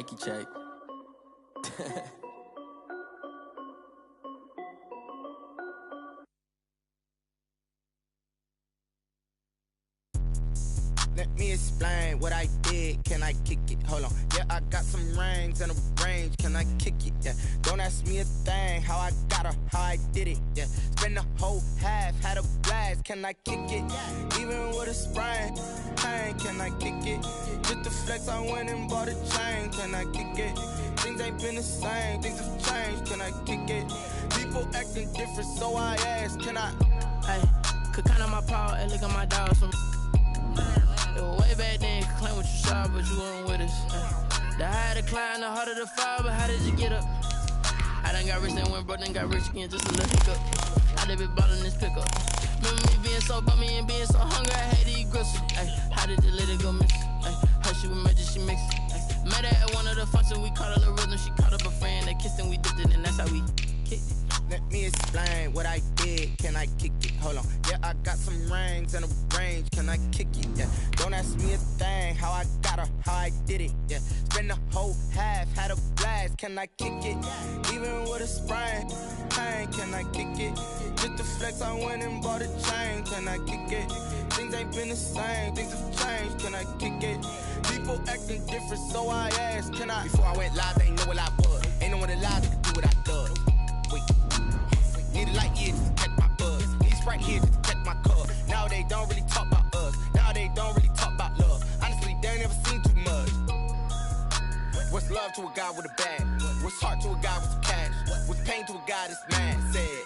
Nike check. Let me explain what I did. Can I kick it? Hold on. Yeah, I got some rings and a range. Can I kick it? Yeah. Don't ask me a thing. How I got her, how I did it. Yeah. Spend the whole half, had a blast. Can I kick it? Even with a sprain, pain. Can I kick it? Just to flex, I went and bought a chain. Can I kick it? Things ain't been the same. Things have changed. Can I kick it? People acting different, so I asked. Can I? Hey, could count on my power and look at my dogs from. It was way back then, could claim what you saw, but you weren't with us. The higher the climb, the harder the fall, but how did you get up? I done got rich and went broke, then got rich again, just a little hiccup. I done been ballin' this pickup. Remember me being so bummy and being so hungry, I had to eat gristle. Ay, how did you let it go miss? Ay, her she was magic, she mixed. Met her at one of the functions, we caught her the rhythm, she caught up a friend, that kissed and we dipped it, and that's how we kicked it. Let me explain what I did. Can I kick it? Hold on. Yeah, I got some rings and a range. Can I kick it? Yeah. Don't ask me a thing. How I got her, how I did it. Yeah. Spend the whole half, had a blast. Can I kick it? Even with a sprain, pain. Can I kick it? Just to flex, I went and bought a chain. Can I kick it? Things ain't been the same. Things have changed. Can I kick it? People acting different, so I asked. Can I? Before I went live, they ain't know what I was. Ain't no one alive that could do what I done. Wait. Need a light here to check my buzz. Need Sprite here to check my cup. Now they don't really talk about us. Now they don't really talk about love. Honestly, they ain't never seen too much. What's love to a guy with a bag? What's heart to a guy with some cash? What's pain to a guy that's mad? Said.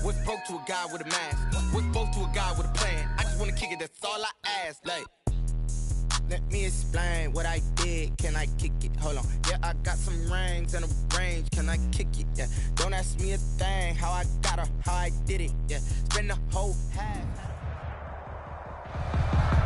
What's broke to a guy with a mask? What's both to a guy with a plan? I just wanna kick it, that's all I ask. Like, let me explain what I did. Can I kick it? Hold on. Yeah, I got some rings and a range. Can I kick it? Yeah. Don't ask me a thing. How I got her, how I did it. Yeah. Spend the whole half.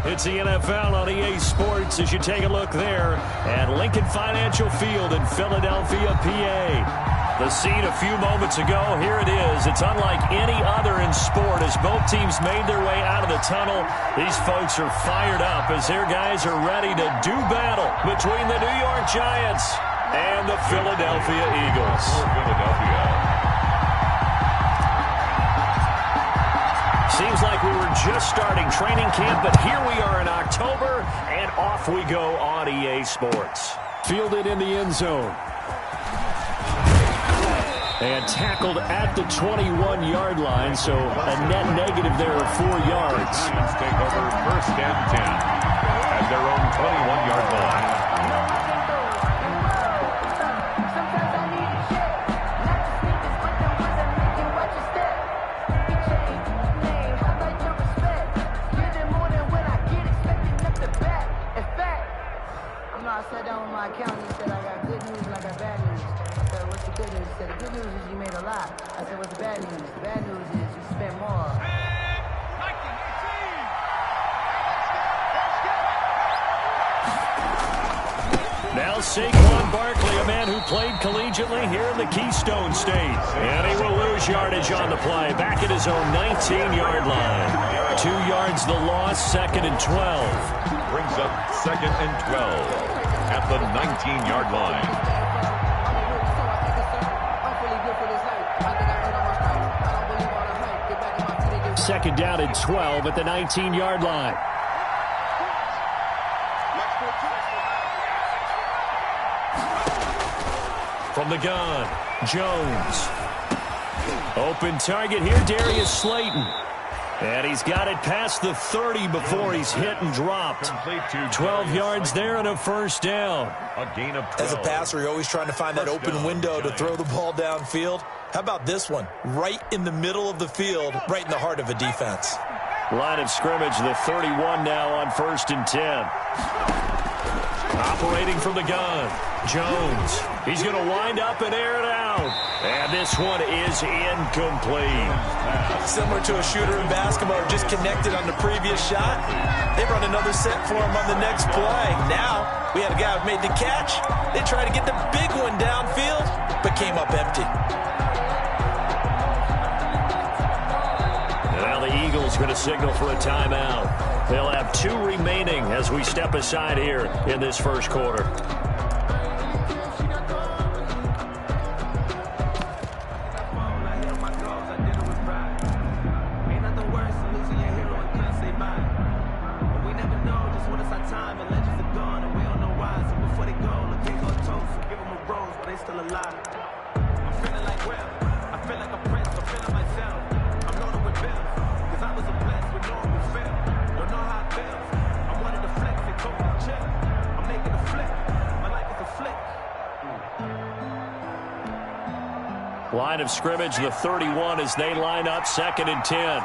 It's the NFL on EA Sports as you take a look there at Lincoln Financial Field in Philadelphia, PA. The scene a few moments ago, here it is. It's unlike any other in sport as both teams made their way out of the tunnel. These folks are fired up as their guys are ready to do battle between the New York Giants and the Philadelphia Eagles. Seems like we were just starting training camp, but here we are in October, and off we go on EA Sports. Fielded in the end zone. And tackled at the 21-yard line, so a net negative there of 4 yards. Giants take over 1st and 10 at their own 21-yard line. I sat down with my accountant and said, I got good news and I got bad news. I said, what's the good news? He said, the good news is you made a lot. I said, what's the bad news? The bad news is you spent more. Now Saquon Barkley, a man who played collegiately here in the Keystone State. And he will lose yardage on the play, back at his own 19-yard line. 2 yards the loss, 2nd and 12. Brings up 2nd and 12 at the 19-yard line. Second down and 12 at the 19-yard line. From the gun, Jones. Open target here, Darius Slayton. And he's got it past the 30 before he's hit and dropped. 12 yards there and a first down. A gain of 12. As a passer, you're always trying to find that open window to throw the ball downfield. How about this one? Right in the middle of the field, right in the heart of a defense. Line of scrimmage, the 31 now on 1st and 10. Operating from the gun, Jones. He's going to wind up and air it out. And this one is incomplete. Similar to a shooter in basketball, just connected on the previous shot. They run another set for him on the next play. Now, we had a guy who made the catch. They tried to get the big one downfield, but came up empty. Now the Eagles going to signal for a timeout. They'll have 2 remaining as we step aside here in this first quarter. bros, but they still alive. I'm feeling like well, I feel like a prince, I'm feeling myself. I'm loaded with bills, cause I was a blessed with no one will fail. Don't know how it feels. I wanted to flex and told me to chill. I'm making a flip, my life is a flick. Line of scrimmage, the 31 as they line up, 2nd and 10.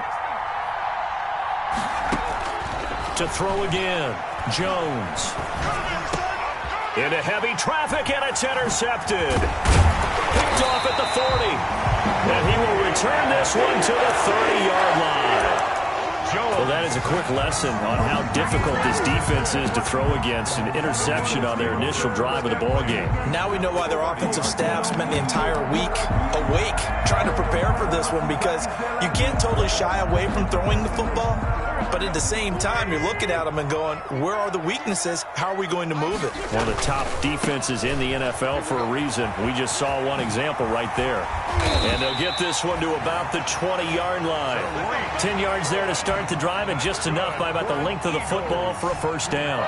To throw again, Jones. Into heavy traffic, and it's intercepted. Picked off at the 40. And he will return this one to the 30-yard line. Well, that is a quick lesson on how difficult this defense is to throw against. An interception on their initial drive of the ball game. Now we know why their offensive staff spent the entire week awake trying to prepare for this one, because you can't totally shy away from throwing the football. But at the same time, you're looking at them and going, where are the weaknesses? How are we going to move it? One of the top defenses in the NFL for a reason. We just saw one example right there. And they'll get this one to about the 20-yard line. 10 yards there to start the drive, and just enough by about the length of the football for a first down.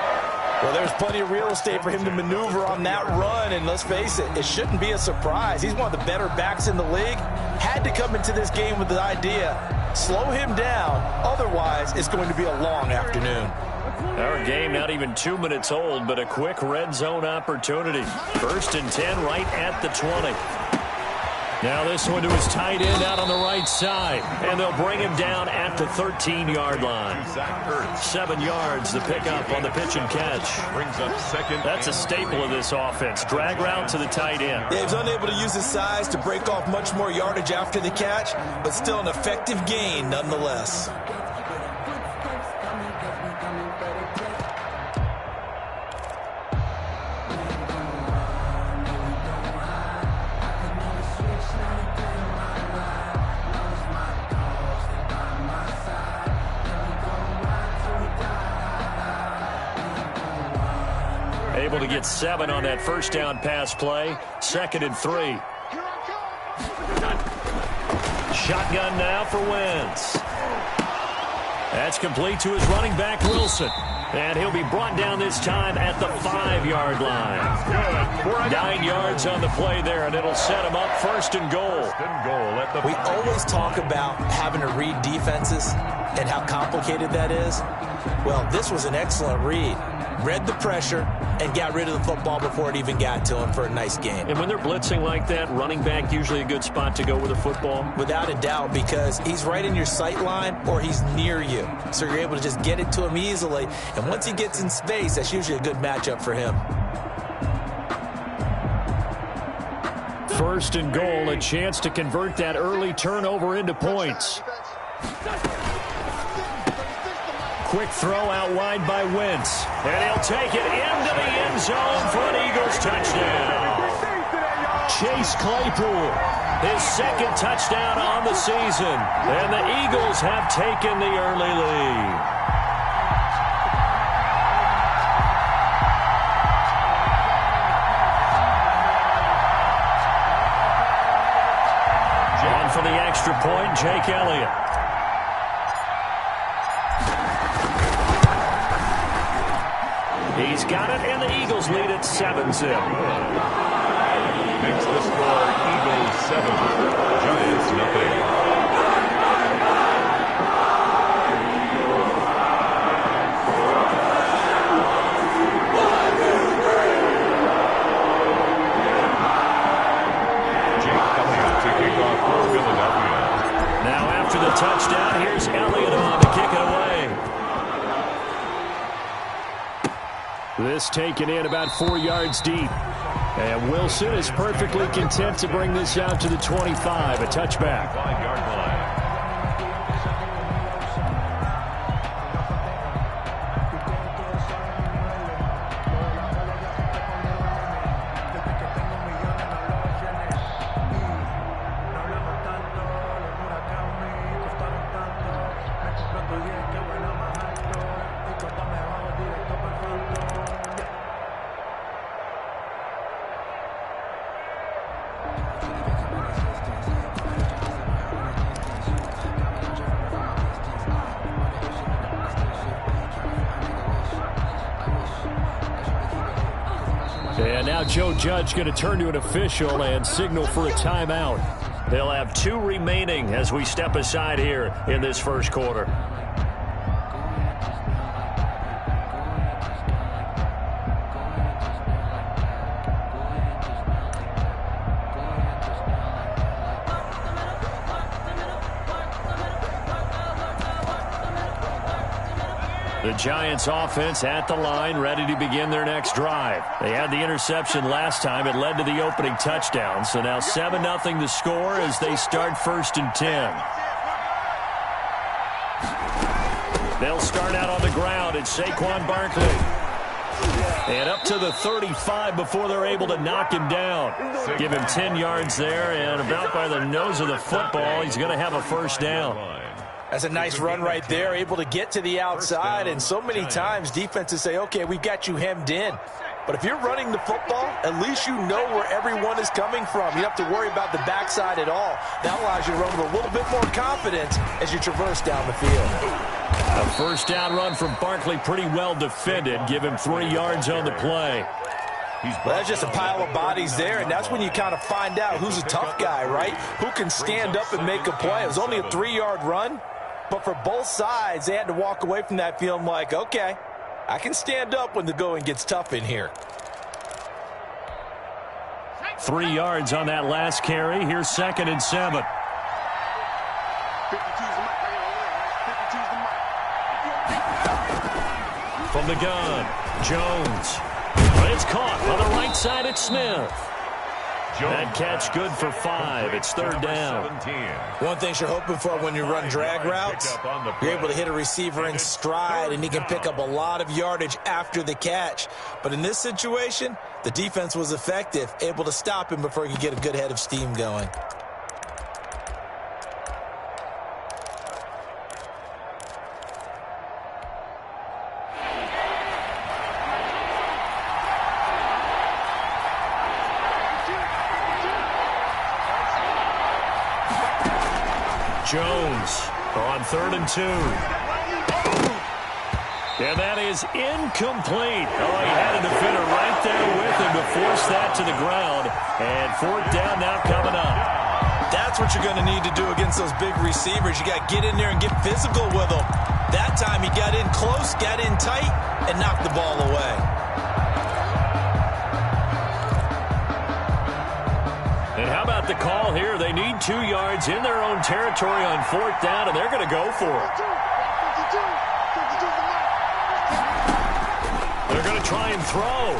Well, there's plenty of real estate for him to maneuver on that run, and let's face it, it shouldn't be a surprise. He's one of the better backs in the league. Had to come into this game with the idea, slow him down, otherwise it's going to be a long afternoon. Our game not even 2 minutes old, but a quick red zone opportunity. 1st and 10 right at the 20. Now this one to his tight end out on the right side, and they'll bring him down at the 13-yard line. 7 yards, the pickup on the pitch and catch. Brings up 2nd. That's a staple of this offense. Drag route to the tight end. Yeah, he's unable to use his size to break off much more yardage after the catch, but still an effective gain nonetheless. Able to get 7 on that first down pass play. 2nd and 3. Shotgun now for Wentz. That's complete to his running back, Wilson. And he'll be brought down this time at the 5-yard line. 9 yards on the play there, and it'll set him up 1st and goal. We always talk about having to read defenses and how complicated that is. Well, this was an excellent read. Read the pressure and got rid of the football before it even got to him for a nice game. And when they're blitzing like that, running back usually a good spot to go with the football? Without a doubt, because he's right in your sight line or he's near you. So you're able to just get it to him easily. And once he gets in space, that's usually a good matchup for him. 1st and goal, a chance to convert that early turnover into points. Quick throw out wide by Wentz. And he'll take it into the end zone for an Eagles touchdown. Chase Claypool, his 2nd touchdown on the season. And the Eagles have taken the early lead. And for the extra point, Jake Elliott. He's got it, and the Eagles lead at 7-0. Makes the score Eagles 7, Giants nothing. Now after the touchdown, here's Elliott on to kick it away. This taken in about 4 yards deep. And Wilson is perfectly content to bring this out to the 25, a touchback. 5-yard line. And now Joe Judge going to turn to an official and signal for a timeout. They'll have 2 remaining as we step aside here in this first quarter. The Giants offense at the line, ready to begin their next drive. They had the interception last time. It led to the opening touchdown. So now 7-0 the score as they start 1st and 10. They'll start out on the ground. It's Saquon Barkley. And up to the 35 before they're able to knock him down. Give him 10 yards there, and about by the nose of the football, he's going to have a first down. That's a nice run right there, able to get to the outside, and so many times defenses say, okay, we've got you hemmed in. But if you're running the football, at least you know where everyone is coming from. You don't have to worry about the backside at all. That allows you to run with a little bit more confidence as you traverse down the field. A first down run from Barkley, pretty well defended. Give him 3 yards on the play. Well, that's just a pile of bodies there, and that's when you kind of find out who's a tough guy, right? Who can stand up and make a play. It was only a 3-yard run. But for both sides, they had to walk away from that feeling like, okay, I can stand up when the going gets tough in here. 3 yards on that last carry. Here's 2nd and 7. From the gun, Jones. It's caught on the right side at Smith. That catch good for 5. It's 3rd down. One thing you're hoping for when you run drag routes, you're able to hit a receiver in stride, and he can pick up a lot of yardage after the catch. But in this situation, the defense was effective, able to stop him before he could get a good head of steam going. Jones on 3rd and 2. And that is incomplete. Oh, he had a defender right there with him to force that to the ground. And 4th down now coming up. That's what you're going to need to do against those big receivers. You got to get in there and get physical with them. That time he got in close, got in tight, and knocked the ball away. And how about the call here? They need 2 yards in their own territory on 4th down, and they're going to go for it. They're going to try and throw.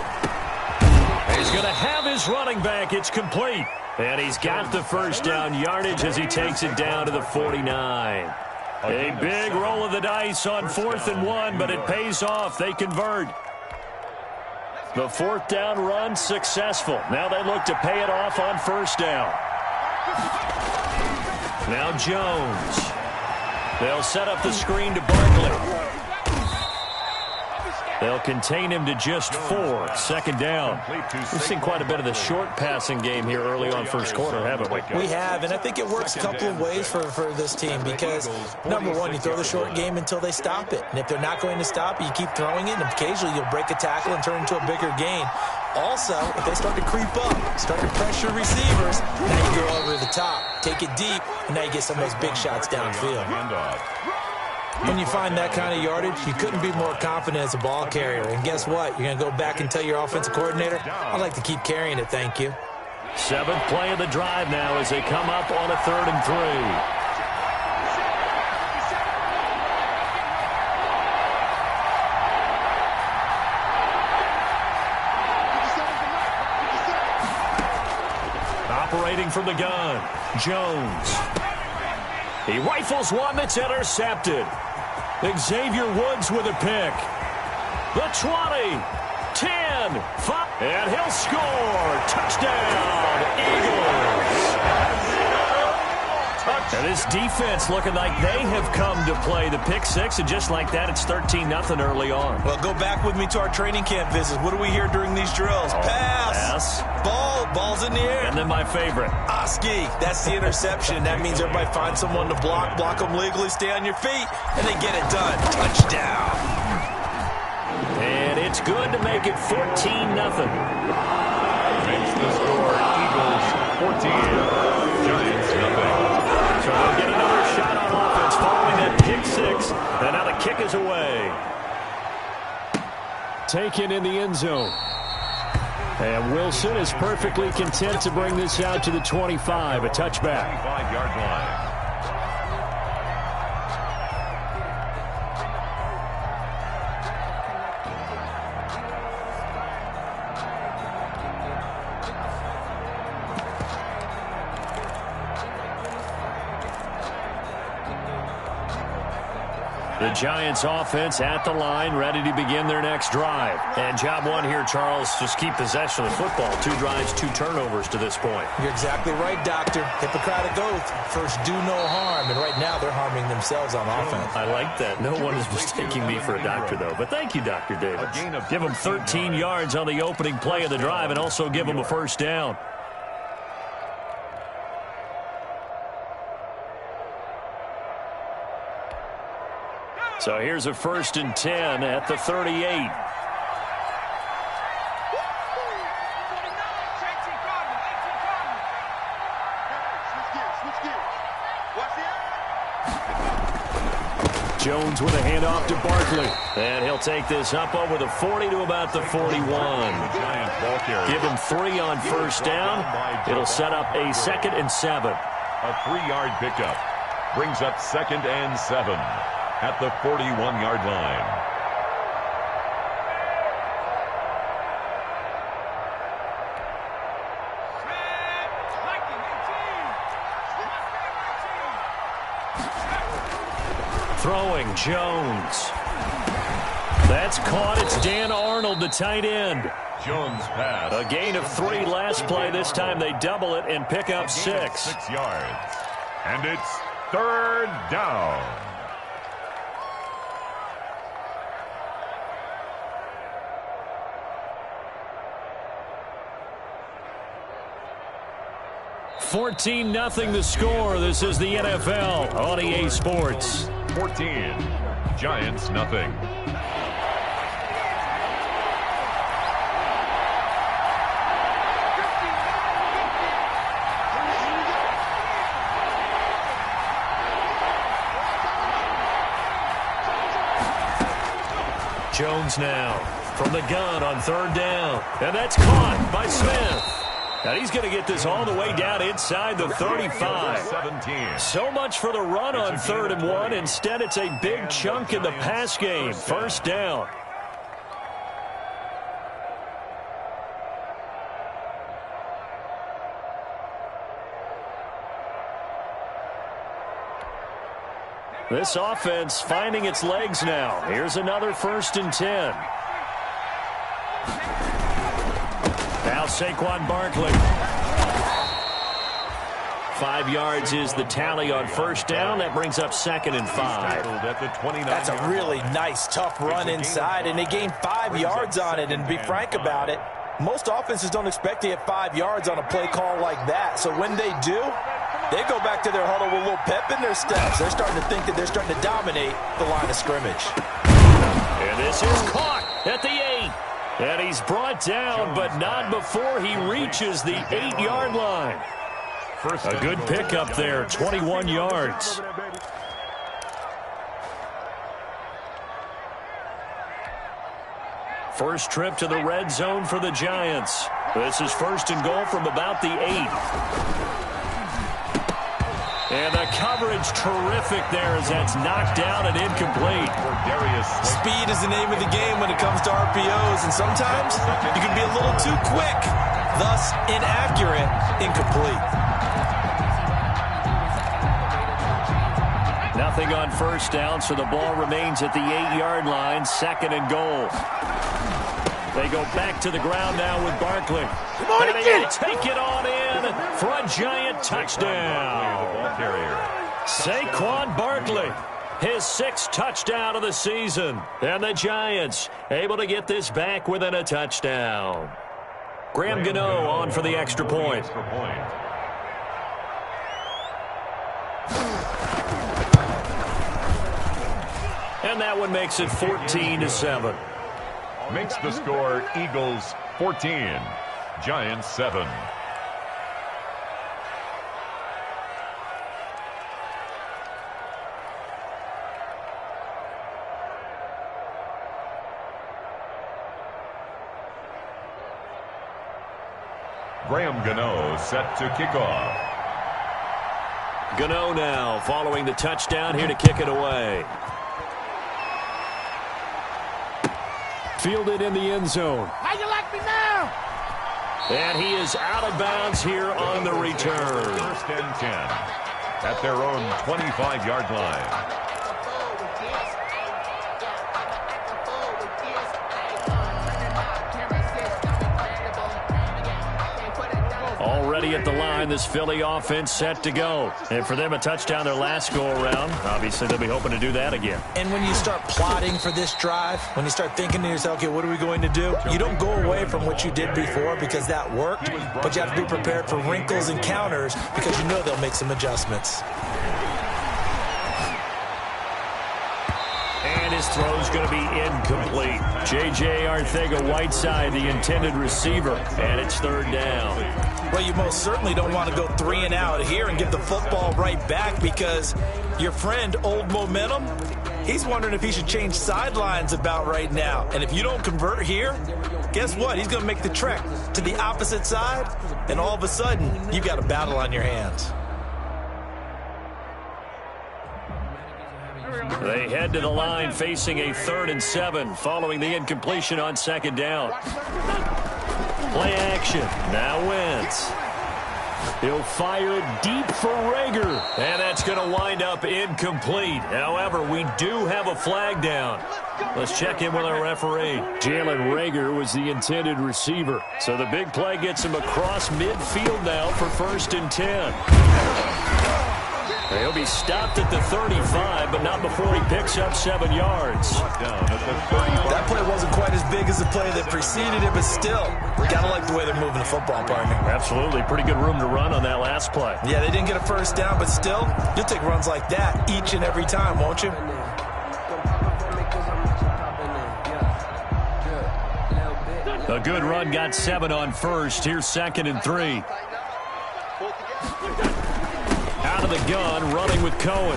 He's going to have his running back. It's complete. And he's got the first down yardage as he takes it down to the 49. A big roll of the dice on 4th and 1, but it pays off. They convert. The 4th down run successful. Now they look to pay it off on 1st down. Now Jones. They'll set up the screen to Barkley. They'll contain him to just 4. 2nd down. We've seen quite a bit of the short passing game here early on first quarter, haven't we? We have, and I think it works a couple of ways for this team because, number one, you throw the short game until they stop it. And if they're not going to stop it, you keep throwing it, and occasionally you'll break a tackle and turn into a bigger gain. Also, if they start to creep up, start to pressure receivers, now you go over the top, take it deep, and now you get some of those big shots downfield. When you find that kind of yardage, you couldn't be more confident as a ball carrier. And guess what? You're going to go back and tell your offensive coordinator, I'd like to keep carrying it, thank you. 7th play of the drive now as they come up on a 3rd and 3. Operating from the gun, Jones. He rifles one that's intercepted. Xavier Woods with a pick. The 20, 10, 5, and he'll score. Touchdown, Eagles. And this defense looking like they have come to play the pick 6, and just like that, it's 13-0 early on. Well, go back with me to our training camp visits. What do we hear during these drills? Pass. Ball's in the air. And then my favorite. Oski, that's the interception. That means everybody finds someone to block them legally, stay on your feet, and they get it done. Touchdown. And it's good to make it 14-0. Makes the score Eagles 14, Giants nothing. So they'll get another shot on offense following that pick six. And now the kick is away. Taken in the end zone. And Wilson is perfectly content to bring this out to the 25, a touchback. 25-yard line. The Giants offense at the line, ready to begin their next drive. And job one here, Charles, just keep possession of the football. 2 drives, 2 turnovers to this point. You're exactly right, Doctor. Hippocratic oath. First, do no harm. And right now, they're harming themselves on offense. I like that. No one is mistaking me for a doctor, though. But thank you, Dr. Davis. Give them 13 yards on the opening play of the drive and also give them a first down. So here's a 1st and 10 at the 38. Jones with a handoff to Barkley. And he'll take this up over the 40 to about the 41. Give him 3 on first down. It'll set up a 2nd and 7. A 3-yard pickup brings up 2nd and 7. At the 41-yard line. Throwing Jones. That's caught. It's Dan Arnold, the tight end. Jones pass. A gain of 3 last play. This time they double it and pick up 6. 6 yards. And it's 3rd down. $14-0 the score. This is the NFL on EA Sports. 14, Giants nothing. Jones now from the gun on 3rd down. And that's caught by Smith. And he's going to get this all the way down inside the 35. 17. So much for the run on 3rd and 1. Instead, it's a big chunk in the pass game. 1st down. This offense finding its legs now. Here's another 1st and 10. Now Saquon Barkley. 5 yards is the tally on 1st down. That brings up 2nd and 5. That's a really nice, tough run inside, and they gained 5 yards on it. And to be frank about it, most offenses don't expect to get 5 yards on a play call like that. So when they do, they go back to their huddle with a little pep in their steps. They're starting to think that they're starting to dominate the line of scrimmage. And this is caught at the 8. And he's brought down, but not before he reaches the 8-yard line. A good pickup there, 21 yards. First trip to the red zone for the Giants. This is 1st and goal from about the 8. And the coverage terrific there as that's knocked down and incomplete. Speed is the name of the game when it comes to RPOs, and sometimes you can be a little too quick, thus inaccurate, incomplete. Nothing on 1st down, so the ball remains at the 8-yard line, 2nd and goal. They go back to the ground now with Barkley. And he'll take it on in for a Giant touchdown. Saquon Barkley, his 6th touchdown of the season. And the Giants able to get this back within a touchdown. Graham Gano on for the extra point. And that one makes it 14-7. makes the score Eagles 14, Giants 7. Graham Gano set to kick off. Gano now following the touchdown here to kick it away. Fielded in the end zone. How you like me now? And he is out of bounds here on the return. First and 10 at their own 25-yard line. Already at the line, this Philly offense set to go. And for them, a touchdown their last go-around. Obviously, they'll be hoping to do that again. And when you start plotting for this drive, when you start thinking to yourself, okay, what are we going to do? You don't go away from what you did before because that worked, but you have to be prepared for wrinkles and counters because you know they'll make some adjustments. And his throw's going to be incomplete. J.J. Arcega-Whiteside, the intended receiver, and it's third down. Well, you most certainly don't want to go 3 and out here and give the football right back because your friend, Old Momentum, he's wondering if he should change sidelines about right now. And if you don't convert here, guess what? He's going to make the trek to the opposite side, and all of a sudden, you got a battle on your hands. They head to the line facing a 3rd and 7 following the incompletion on second down. Play action. Now Wentz. He'll fire it deep for Rager. And that's going to wind up incomplete. However, we do have a flag down. Let's check in with our referee. Jalen Rager was the intended receiver. So the big play gets him across midfield now for 1st and 10. He'll be stopped at the 35, but not before he picks up 7 yards. That play wasn't quite as big as the play that preceded it, but still, gotta like the way they're moving the football, partner. Absolutely. Pretty good room to run on that last play. Yeah, they didn't get a first down, but still, you'll take runs like that each and every time, won't you? A good run got 7 on first. Here's 2nd and 3. Out of the gun, running with Cohen.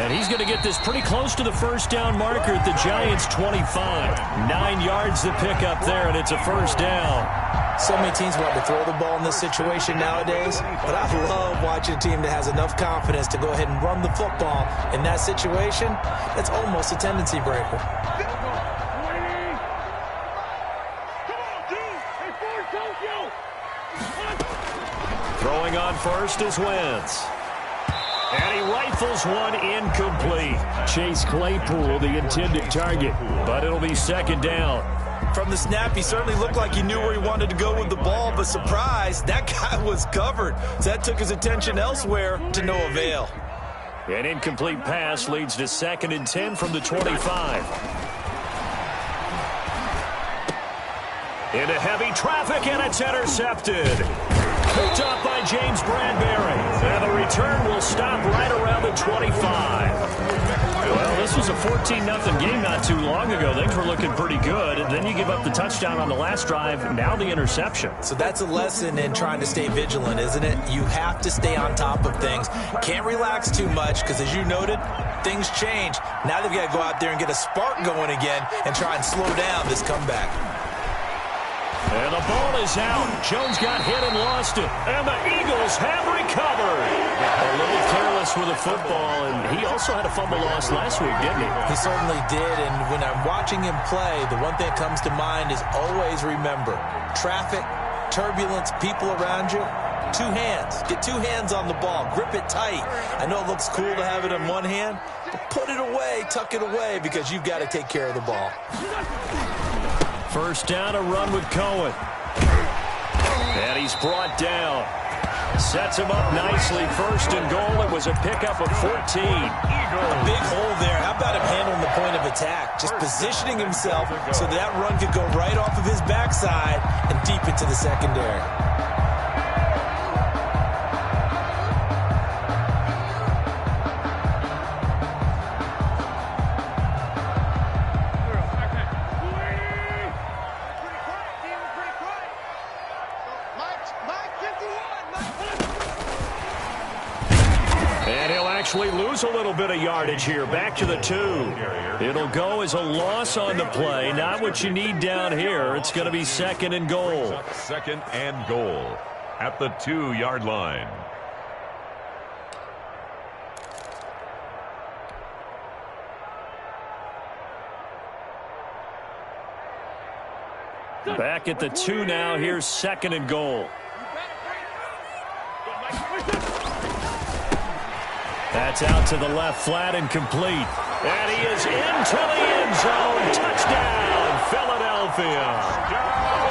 And he's going to get this pretty close to the first down marker at the Giants' 25. 9 yards to pick up there, and it's a first down. So many teams want to throw the ball in this situation nowadays, but I love watching a team that has enough confidence to go ahead and run the football. In that situation, that's almost a tendency breaker. Throwing on first is Wentz. And he rifles one incomplete. Chase Claypool, the intended target, but it'll be 2nd down. From the snap, he certainly looked like he knew where he wanted to go with the ball, but surprise, that guy was covered. So that took his attention elsewhere to no avail. An incomplete pass leads to 2nd and 10 from the 25. Into heavy traffic, and it's intercepted. Picked up by James Bradbury. And the return will stop right around the 25. Well, this was a 14-0 game not too long ago. Things were looking pretty good. And then you give up the touchdown on the last drive. Now the interception. So that's a lesson in trying to stay vigilant, isn't it? You have to stay on top of things. Can't relax too much because, as you noted, things change. Now they've got to go out there and get a spark going again and try and slow down this comeback. And the ball is out. Jones got hit and lost it. And the Eagles have recovered. A little careless with the football, and he also had a fumble loss last week, didn't he? He certainly did, and when I'm watching him play, the one thing that comes to mind is always remember, traffic, turbulence, people around you, 2 hands. Get 2 hands on the ball. Grip it tight. I know it looks cool to have it in one hand, but put it away, tuck it away, because you've got to take care of the ball. First down, a run with Cohen. And he's brought down. Sets him up nicely. 1st and goal. It was a pickup of 14. A big hole there. How about him handling the point of attack? Just positioning himself so that run could go right off of his backside and deep into the secondary. actually lose a little bit of yardage here. Back to the 2. It'll go as a loss on the play. Not what you need down here. It's going to be 2nd and goal. 2nd and goal at the 2-yard line. Back at the 2 now. Here's 2nd and goal. That's out to the left, flat and complete. And he is into the end zone. Touchdown, Philadelphia.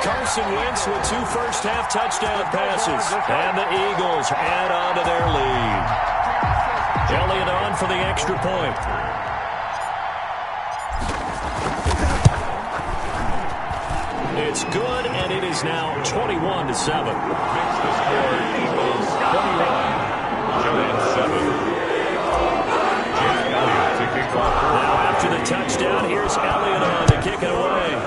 Carson Wentz with 2 first-half touchdown passes. And the Eagles add on to their lead. Elliott on for the extra point. It's good, and it is now 21-7. Makes the score Eagles 21, Giants 7. Now after the touchdown, here's Elliott on to kick it away.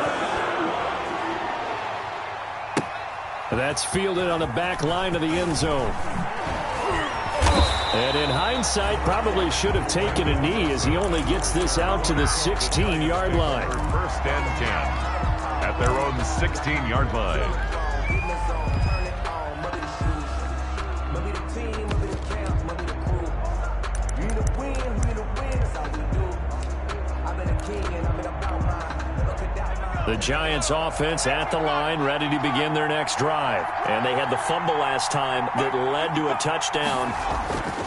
That's fielded on the back line of the end zone. And in hindsight, probably should have taken a knee as he only gets this out to the 16-yard line. 1st and 10 at their own 16-yard line. The Giants offense at the line, ready to begin their next drive. And they had the fumble last time that led to a touchdown.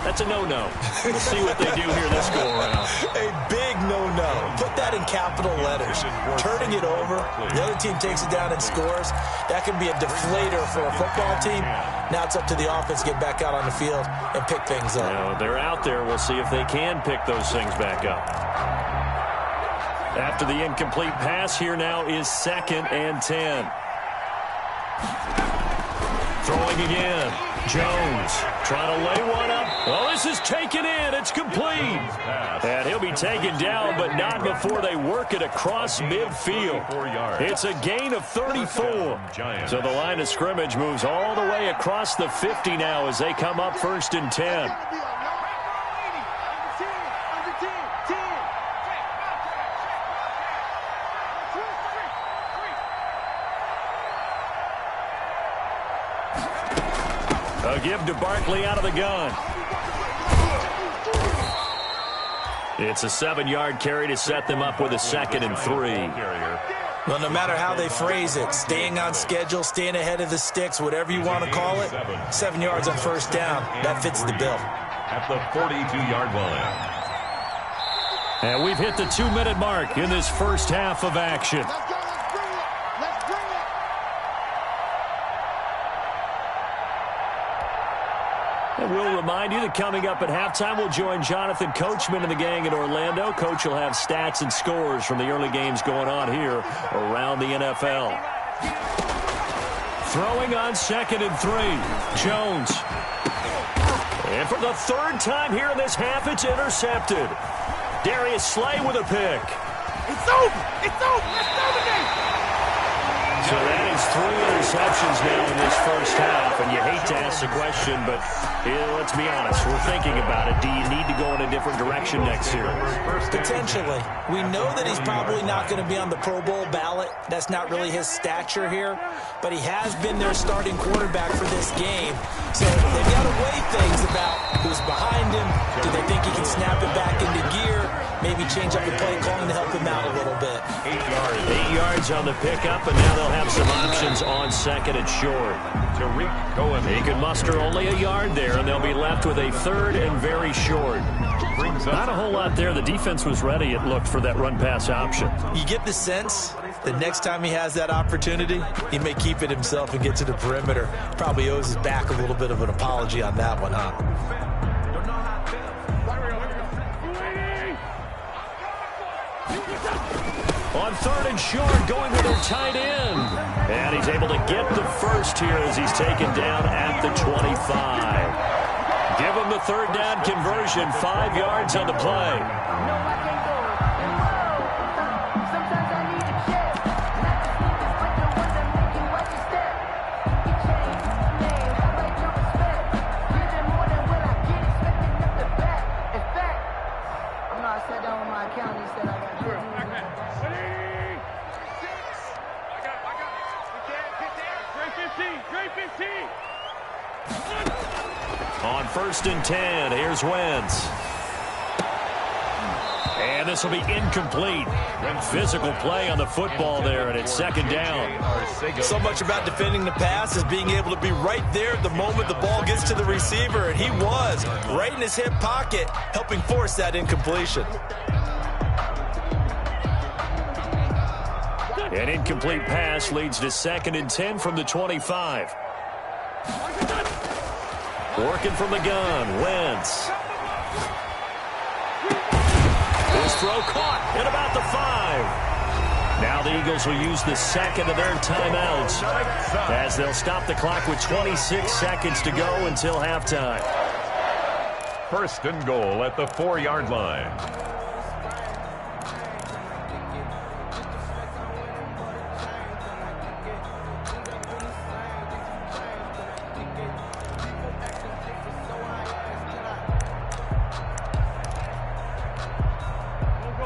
That's a no-no. We'll see what they do here this go-around. A big no-no. Put that in capital letters. Turning it over, the other team takes it down and scores. That can be a deflator for a football team. Now it's up to the offense to get back out on the field and pick things up. You know, they're out there. We'll see if they can pick those things back up. After the incomplete pass, here now is 2nd and 10. Throwing again. Jones trying to lay one up. Oh, this is taken in. It's complete. And he'll be taken down, but not before they work it across midfield. It's a gain of 34. So the line of scrimmage moves all the way across the 50 now as they come up 1st and 10. A give to Barkley out of the gun. It's a 7-yard carry to set them up with a 2nd and 3. Well, no matter how they phrase it, staying on schedule, staying ahead of the sticks, whatever you want to call it, 7 yards on 1st down, that fits the bill. At the 42-yard line. And we've hit the 2-minute mark in this first half of action. And we'll remind you that coming up at halftime, we'll join Jonathan Coachman and the gang in Orlando. Coach will have stats and scores from the early games going on here around the NFL. Throwing on 2nd and 3. Jones. And for the 3rd time here in this half, it's intercepted. Darius Slay with a pick. It's over. It's over. Let's dominate. So that is 3 interceptions now in this first half, and you hate to ask the question, but let's be honest, we're thinking about it. Do you need to go in a different direction next year? Potentially. We know that he's probably not going to be on the Pro Bowl ballot. That's not really his stature here, but he has been their starting quarterback for this game. So they've got to weigh things about who's behind him. Do they think he can snap it back into gear? Maybe change up the play calling to help him out a little bit. 8 yards. 8 yards on the pickup, and now they'll have some options on 2nd and short. Tariq Cohen. He can muster only a yard there, and they'll be left with a 3rd and very short. Not a whole lot there. The defense was ready, it looked, for that run-pass option. You get the sense that next time he has that opportunity, he may keep it himself and get to the perimeter. Probably owes his back a little bit of an apology on that one, huh? On 3rd and short, going with their tight end. And he's able to get the first here as he's taken down at the 25. Give him the 3rd down conversion, 5 yards on the play. on 1st and 10. Here's Wentz. And this will be incomplete. Physical play on the football there, and it's 2nd down. So much about defending the pass is being able to be right there at the moment the ball gets to the receiver, and he was right in his hip pocket, helping force that incompletion. An incomplete pass leads to 2nd and 10 from the 25. Working from the gun, Wentz. His throw caught at about the 5. Now the Eagles will use the 2nd of their timeouts as they'll stop the clock with 26 seconds to go until halftime. 1st and goal at the 4-yard line.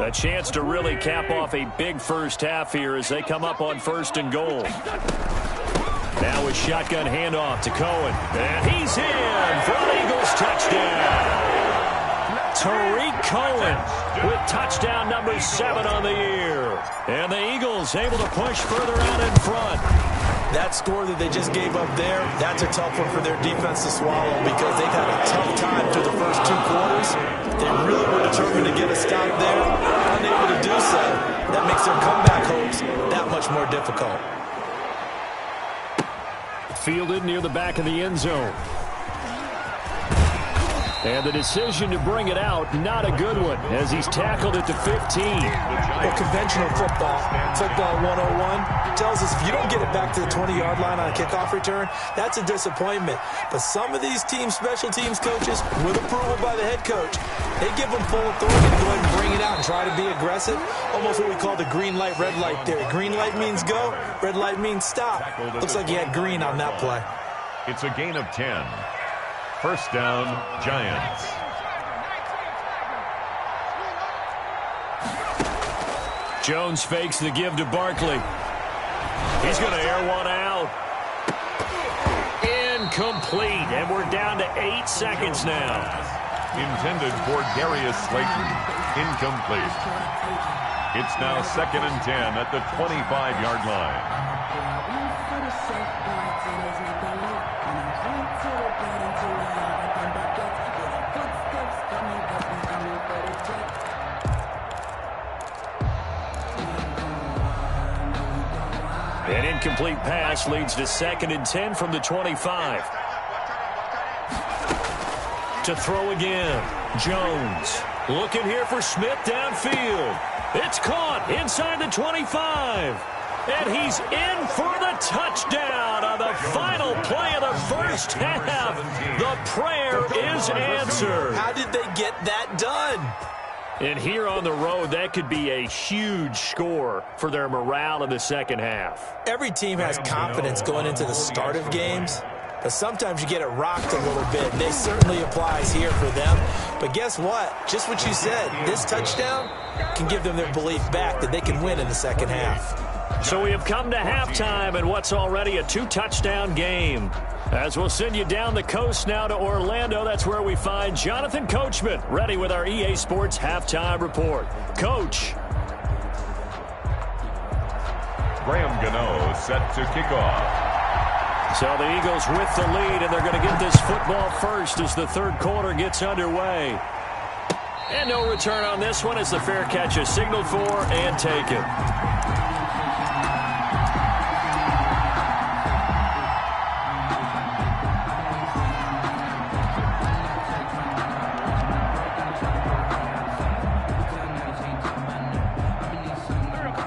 A chance to really cap off a big first half here as they come up on 1st and goal. Now a shotgun handoff to Cohen. And he's in for an Eagles touchdown. Tariq Cohen with touchdown number 7 on the year. And the Eagles able to push further out in front. That score that they just gave up there, that's a tough one for their defense to swallow because they've had a tough time through the first 2 quarters. They really were determined to get a stop there. Unable to do so. That makes their comeback hopes that much more difficult. Fielded near the back of the end zone. And the decision to bring it out, not a good one, as he's tackled at the 15. Well, conventional football 101, tells us if you don't get it back to the 20-yard line on a kickoff return, that's a disappointment. But some of these special teams coaches, with approval by the head coach, they give them full authority to go ahead and bring it out and try to be aggressive. Almost what we call the green light, red light theory. Green light means go, red light means stop. Looks like he had green on that play. It's a gain of 10. 1st down, Giants. Jones fakes the give to Barkley. He's going to air one out. Incomplete, and we're down to 8 seconds now. Intended for Darius Slayton. Incomplete. It's now 2nd and 10 at the 25-yard line. An incomplete pass leads to 2nd and 10 from the 25. To throw again, Jones. Looking here for Smith downfield. It's caught inside the 25. And he's in for the touchdown on the final play of the first half. The prayer is answered. How did they get that done? And here on the road, that could be a huge score for their morale in the second half. Every team has confidence going into the start of games, but sometimes you get it rocked a little bit. And they certainly applies here for them. But guess what? Just what you said, this touchdown can give them their belief back that they can win in the second half. So we have come to halftime in what's already a 2-touchdown game. As we'll send you down the coast now to Orlando, that's where we find Jonathan Coachman ready with our EA Sports Halftime Report. Coach. Graham Gano set to kick off. So the Eagles with the lead, and they're going to get this football first as the third quarter gets underway. And no return on this one as the fair catch is signaled for and taken.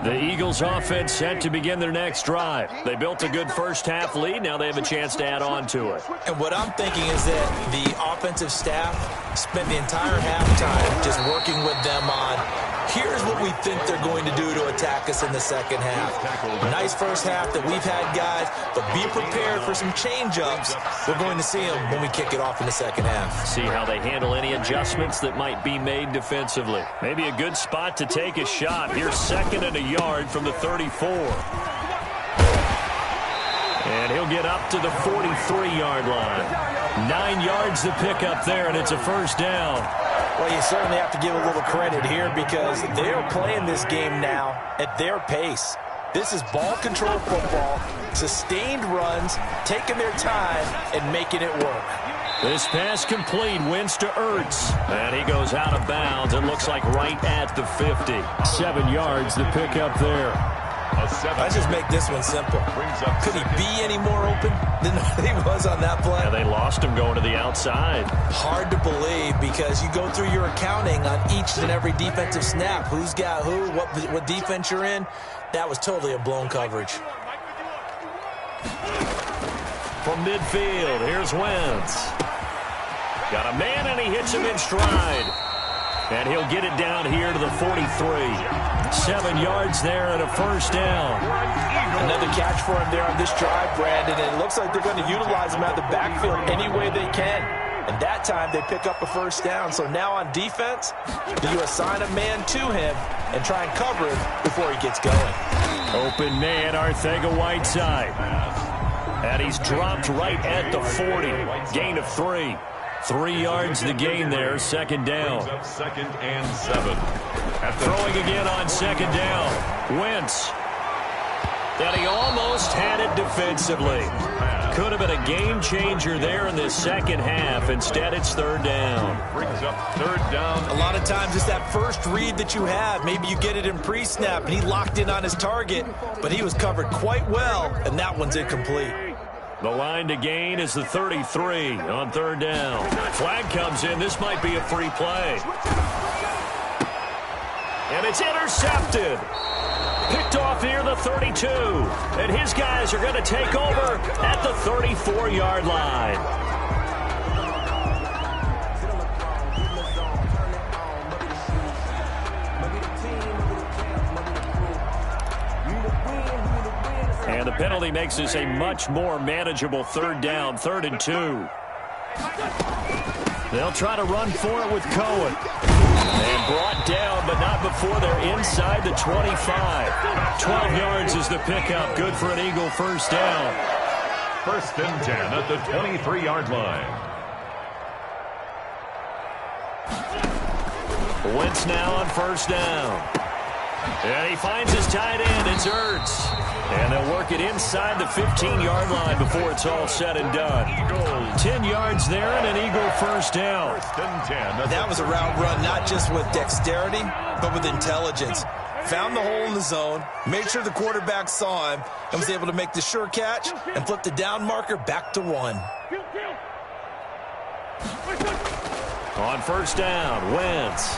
The Eagles offense set to begin their next drive. They built a good first half lead. Now they have a chance to add on to it. And what I'm thinking is that the offensive staff spent the entire halftime just working with them on, here's what we think they're going to do to attack us in the second half. Nice first half that we've had, guys, but be prepared for some change-ups. We're going to see them when we kick it off in the second half. See how they handle any adjustments that might be made defensively. Maybe a good spot to take a shot. Here's 2nd and a yard from the 34. And he'll get up to the 43-yard line. 9 yards to pick up there, and it's a first down. Well, you certainly have to give a little credit here because they're playing this game now at their pace. This is ball control football, sustained runs, taking their time, and making it work. This pass complete, wins to Ertz. And he goes out of bounds. It looks like right at the 50. 7 yards to pick up there. I just make this one simple. Could he be any more open than he was on that play? Yeah, they lost him going to the outside. Hard to believe because you go through your accounting on each and every defensive snap. Who's got who, what defense you're in. That was totally a blown coverage. From midfield, here's Wentz. Got a man, and he hits him in stride. And he'll get it down here to the 43. 7 yards there and a first down. Another catch for him there on this drive, Brandon. And it looks like they're going to utilize him out of the backfield any way they can. And that time they pick up a first down. So now on defense, you assign a man to him and try and cover him before he gets going. Open man, Arcega-Whiteside. And he's dropped right at the 40. Gain of 3. 3 yards the gain there, second down. Second and 7. Throwing again on second down. Wentz. And he almost had it defensively. Could have been a game changer there in this second half. Instead, it's third down. Brings up third down. A lot of times it's that first read that you have. Maybe you get it in pre-snap, and he locked in on his target, but he was covered quite well, and that one's incomplete. The line to gain is the 33 on third down. Flag comes in. This might be a free play. And it's intercepted. Picked off here the 32. And his guys are going to take over at the 34-yard line. And the penalty makes this a much more manageable third down, 3rd and 2. They'll try to run for it with Cohen. And brought down, but not before they're inside the 25. 12 yards is the pickup. Good for an Eagle first down. 1st and 10 at the 23-yard line. Wentz now on first down. And he finds his tight end. It's Ertz. And they'll work it inside the 15-yard line before it's all said and done. 10 yards there and an Eagle first down. 1st and 10. That was a route run not just with dexterity, but with intelligence. Found the hole in the zone, made sure the quarterback saw him, and was able to make the sure catch and flip the down marker back to 1. On first down, Wentz.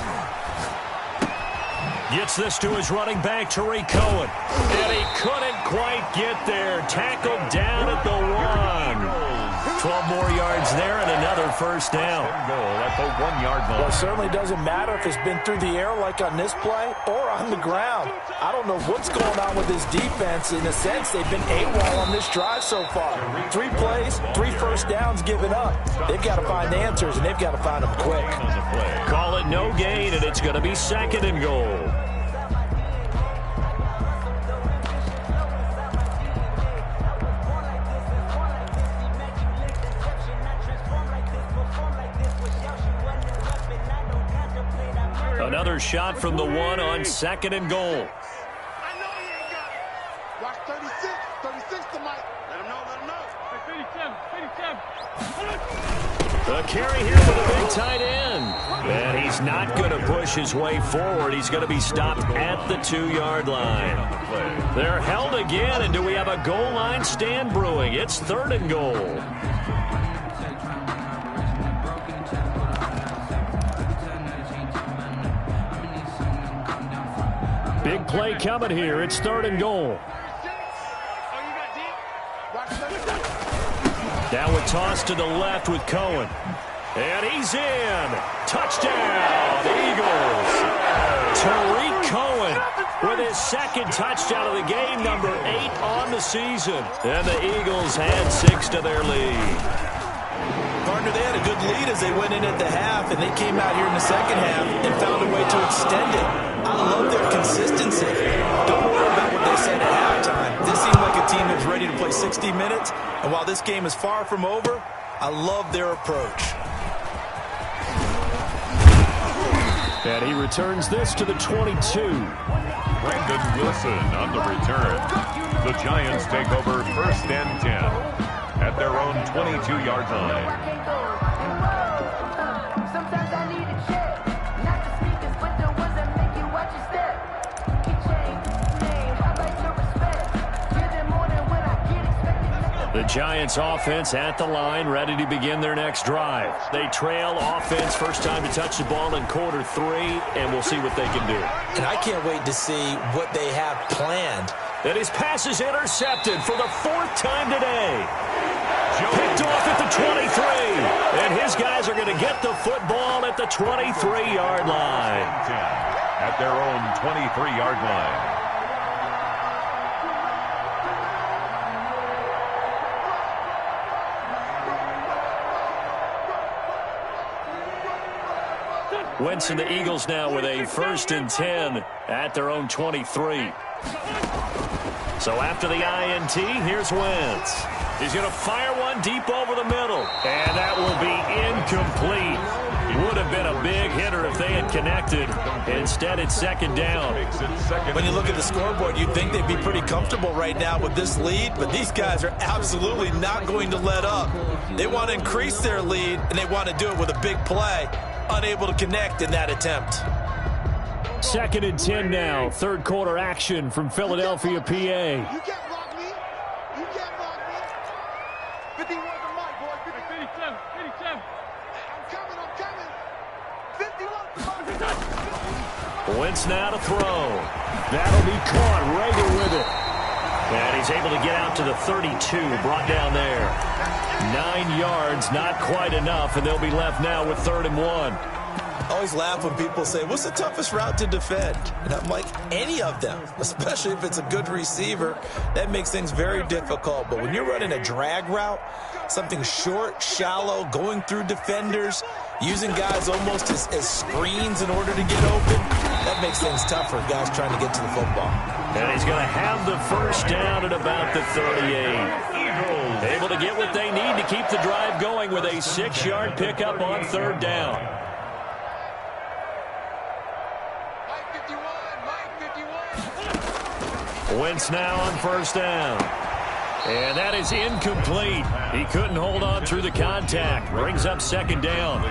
Gets this to his running back, Tariq Cohen. And he couldn't quite get there. Tackled down at the 1. 12 more yards there and another first down. Goal at the 1-yard line. Well, it certainly doesn't matter if it's been through the air like on this play or on the ground. I don't know what's going on with this defense. In a sense, they've been AWOL on this drive so far. 3 plays, 3 first downs given up. They've got to find answers, and they've got to find them quick. Call it no gain, and it's going to be 2nd and goal. Another shot from the 1 on 2nd and goal. I know he ain't got it. Watch 36. 36 tonight. Let him know. Hey, 37. The carry here with a big tight end. And he's not going to push his way forward. He's going to be stopped at the 2-yard line. They're held again, and do we have a goal line stand brewing? It's 3rd and goal. Big play coming here. It's 3rd and goal. Now a toss to the left with Cohen. And he's in. Touchdown, Eagles. Tariq Cohen with his 2nd touchdown of the game, number 8 on the season. And the Eagles had 6 to their lead. Partner, they had a good lead as they went in at the half, and they came out here in the second half and found a way to extend it. I love their consistency. Don't worry about what they said at halftime. This seemed like a team that was ready to play 60 60 minutes. And while this game is far from over, I love their approach. And he returns this to the 22. Brandon Wilson on the return. The Giants take over 1st and 10 at their own 22-yard line. Sometimes I need a check, not the sneakers, but the ones that make you watch your step. I like to respect. Give them more than when I get expected. The Giants offense at the line, ready to begin their next drive. They trail offense, first time to touch the ball in quarter 3, and we'll see what they can do. And I can't wait to see what they have planned. And his pass is intercepted for the 4th time today. Picked off at the 23. And his guys are going to get the football at the 23-yard line. At their own 23-yard line. Wentz and the Eagles now with a 1st and 10 at their own 23. So after the INT, here's Wentz. He's going to fire one deep over the middle. And that will be incomplete. Would have been a big hitter if they had connected. Instead, it's 2nd down. When you look at the scoreboard, you'd think they'd be pretty comfortable right now with this lead, but these guys are absolutely not going to let up. They want to increase their lead, and they want to do it with a big play. Unable to connect in that attempt. 2nd and 10 now. 3rd quarter action from Philadelphia, PA. You can't block me. You can't block me. 51 to Mike, boy. 52. 52. I'm coming. 51. Wentz now to throw. That'll be caught. Rager with it. And he's able to get out to the 32. Brought down there. 9 yards, not quite enough, and they'll be left now with 3rd and 1. I always laugh when people say, what's the toughest route to defend? And I'm like, any of them, especially if it's a good receiver. That makes things very difficult. But when you're running a drag route, something short, shallow, going through defenders, using guys almost as screens in order to get open, that makes things tough for guys trying to get to the football. And he's going to have the 1st down at about the 38. Able to get what they need to keep the drive going with a 6-yard pickup on 3rd down. Wentz now on 1st down. And that is incomplete. He couldn't hold on through the contact. Brings up 2nd down.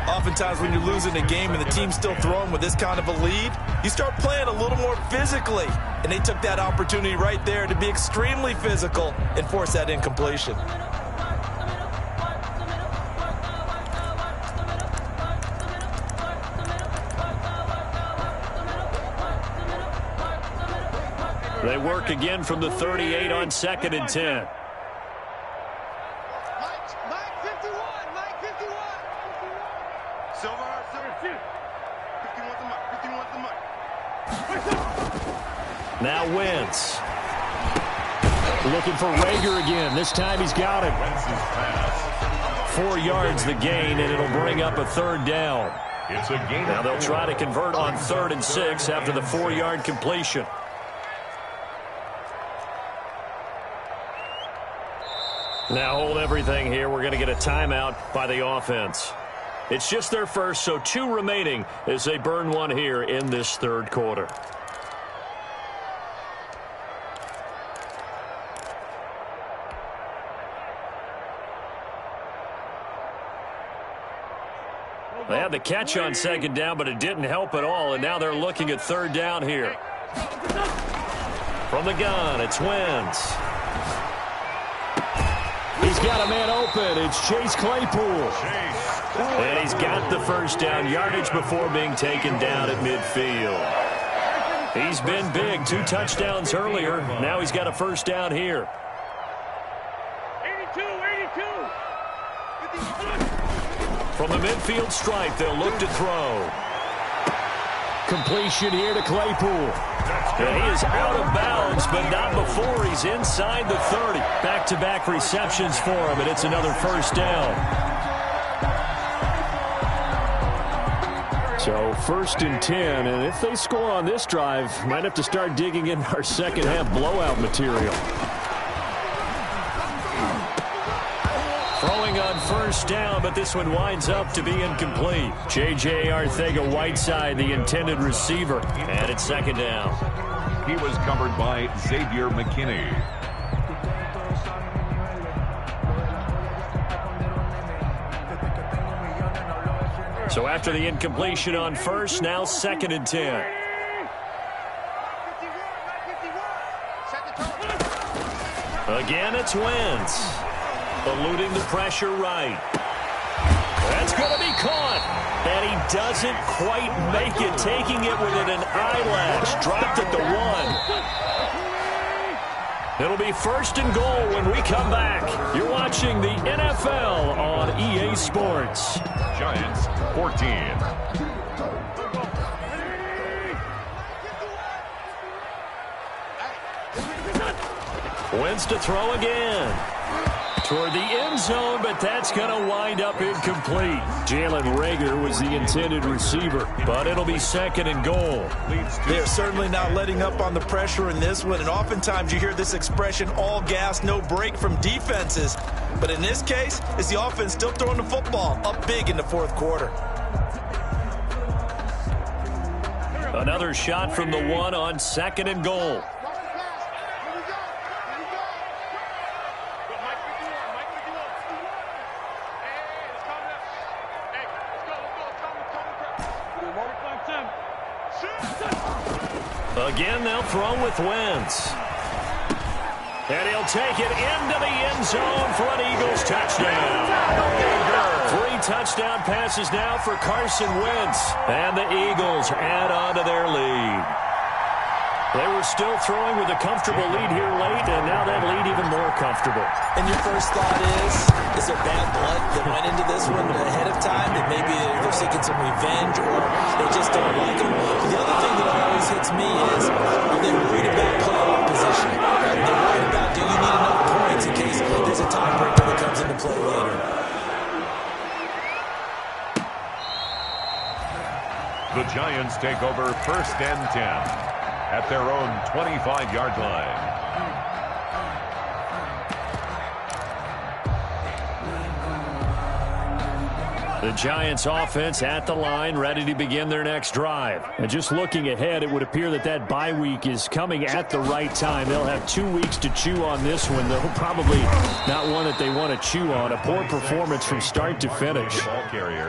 Oftentimes when you're losing a game and the team's still throwing with this kind of a lead, you start playing a little more physically. And they took that opportunity right there to be extremely physical and force that incompletion. They work again from the 38 on 2nd and 10. Mike 51. Silver. 51 to Mike. Now Wentz. Looking for Rager again. This time he's got him. 4 yards the gain, and it'll bring up a 3rd down. It's a gain. Now they'll try to convert on 3rd and 6 after the 4-yard completion. Now hold everything here. We're going to get a timeout by the offense. It's just their first, so 2 remaining as they burn one here in this 3rd quarter. They had the catch on 2nd down, but it didn't help at all, and now they're looking at 3rd down here. From the gun, it's Wentz. He's got a man open. It's Chase Claypool. And he's got the 1st down yardage before being taken down at midfield. He's been big. 2 touchdowns earlier. Now he's got a 1st down here. 82. From the midfield stripe, they'll look to throw. Completion here to Claypool. And he is out of bounds, but not before he's inside the 30. Back-to-back receptions for him, and it's another 1st down. So 1st and 10, and if they score on this drive, might have to start digging in our second half blowout material. on first down, but this one winds up to be incomplete. J.J. Arcega-Whiteside, the intended receiver, and it's second down. He was covered by Xavier McKinney. So after the incompletion on first, now 2nd and 10. Again, it's Wentz. Eluding the pressure right. That's going to be caught. And he doesn't quite make it, taking it within an eyelash. Dropped at the 1. It'll be 1st and goal when we come back. You're watching the NFL on EA Sports. Giants 14. Wentz to throw again. Toward the end zone, but that's going to wind up incomplete. Jalen Reagor was the intended receiver, but it'll be 2nd and goal. They're certainly not letting up on the pressure in this one, and oftentimes you hear this expression, all gas, no break from defenses. But in this case, it's the offense still throwing the football up big in the 4th quarter. Another shot from the 1 on 2nd and goal. Again, they'll throw with Wentz. And he'll take it into the end zone for an Eagles touchdown. 3 touchdown passes now for Carson Wentz. And the Eagles add on to their lead. They were still throwing with a comfortable lead here late, and now that lead even more comfortable. And your first thought is there bad blood that went into this one ahead of time, that maybe they're seeking some revenge or they just don't like him? But the other thing that always hits me is, are they worried about playoff position? They're worried about, do you need enough points in case there's a tiebreaker that comes into play later? The Giants take over 1st and 10. At their own 25-yard line. The Giants offense at the line, ready to begin their next drive. And just looking ahead, it would appear that bye week is coming at the right time. They'll have 2 weeks to chew on this one, though probably not one that they want to chew on. A poor performance from start to finish.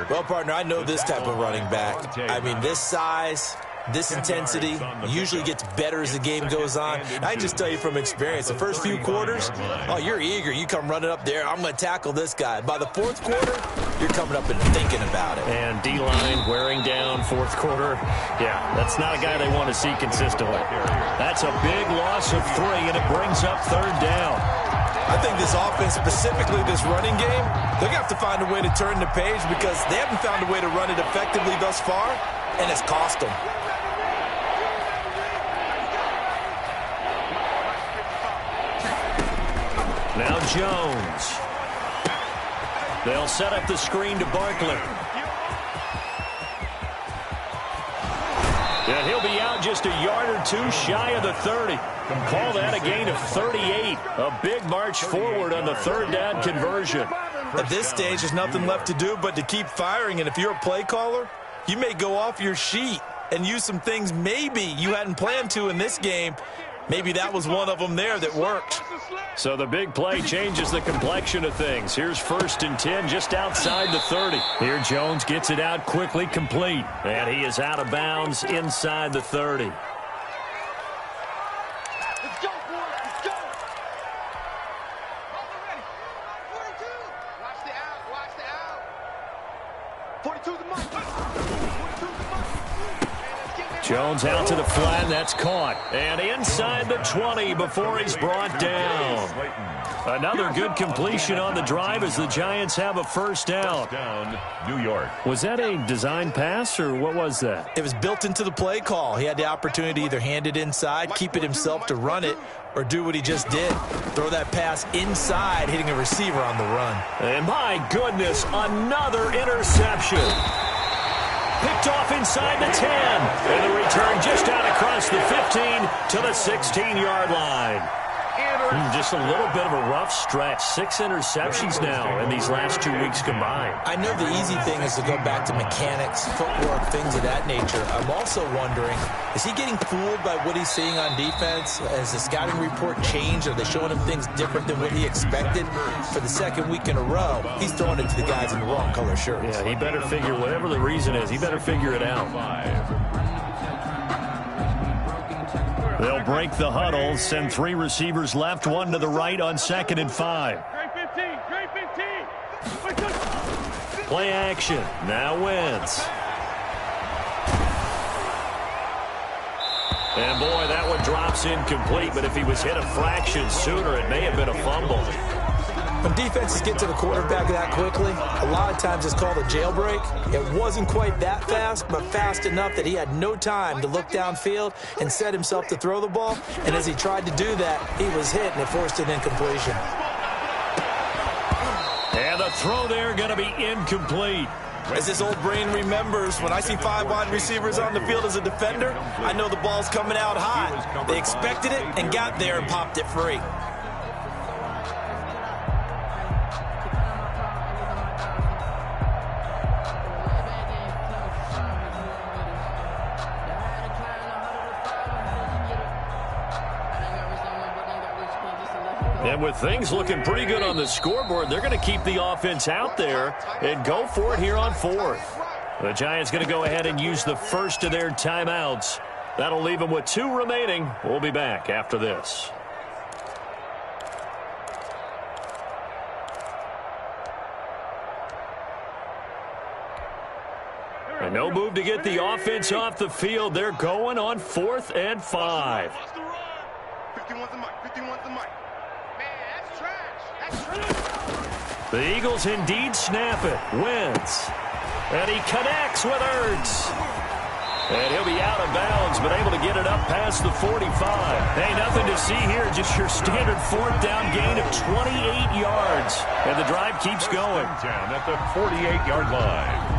Well, partner, I know this type of running back. I mean, this size, this intensity usually gets better as the game goes on. I just tell you from experience, the first few quarters, oh, you're eager. You come running up there, I'm going to tackle this guy. By the 4th quarter, you're coming up and thinking about it. And D-line wearing down 4th quarter. Yeah, that's not a guy they want to see consistently. That's a big loss of 3, and it brings up 3rd down. I think this offense, specifically this running game, they're going to have to find a way to turn the page because they haven't found a way to run it effectively thus far, and it's cost them. Now Jones. They'll set up the screen to Barkley. And he'll be out just a yard or 2 shy of the 30. Call that a gain of 38. A big march forward on the 3rd down conversion. At this stage, there's nothing left to do but to keep firing. And if you're a play caller, you may go off your sheet and use some things maybe you hadn't planned to in this game. Maybe that was one of them there that worked. So the big play changes the complexion of things. Here's 1st and 10 just outside the 30. Here Jones gets it out quickly, complete. And he is out of bounds inside the 30. Let's go, boys. Let's go. Already. 42. Watch the out. Watch the out. 42's the mark. 42's the mark. Jones out to the flat, that's caught. And inside the 20 before he's brought down. Another good completion on the drive as the Giants have a 1st down. New York. Was that a design pass, or what was that? It was built into the play call. He had the opportunity to either hand it inside, keep it himself to run it, or do what he just did. Throw that pass inside, hitting a receiver on the run. And my goodness, another interception. Picked off inside the 10. And the return just out across the 15 to the 16-yard line. Just a little bit of a rough stretch. 6 interceptions now in these last 2 weeks combined. I know the easy thing is to go back to mechanics, footwork, things of that nature. I'm also wondering, is he getting fooled by what he's seeing on defense? Has the scouting report changed? Are they showing him things different than what he expected? For the second week in a row, he's throwing it to the guys in the wrong color shirts. Yeah, he better figure, whatever the reason is, he better figure it out. They'll break the huddle, send 3 receivers left, 1 to the right on 2nd and 5. Play action. Now Wentz. And boy, that one drops incomplete, but if he was hit a fraction sooner, it may have been a fumble. When defenses get to the quarterback that quickly, a lot of times it's called a jailbreak. It wasn't quite that fast, but fast enough that he had no time to look downfield and set himself to throw the ball. And as he tried to do that, he was hit, and it forced an incompletion. And the throw there going to be incomplete. As this old brain remembers, when I see 5 wide receivers on the field as a defender, I know the ball's coming out high. They expected it and got there and popped it free. And with things looking pretty good on the scoreboard, they're going to keep the offense out there and go for it here on 4th. The Giants going to go ahead and use the first of their timeouts. That'll leave them with 2 remaining. We'll be back after this. And no move to get the offense off the field. They're going on 4th and 5. 51's the mic. 51's the mic. The Eagles indeed snap it. Wentz. And he connects with Ertz. And he'll be out of bounds, but able to get it up past the 45. Hey, nothing to see here. Just your standard 4th down gain of 28 yards. And the drive keeps going. Down at the 48-yard line.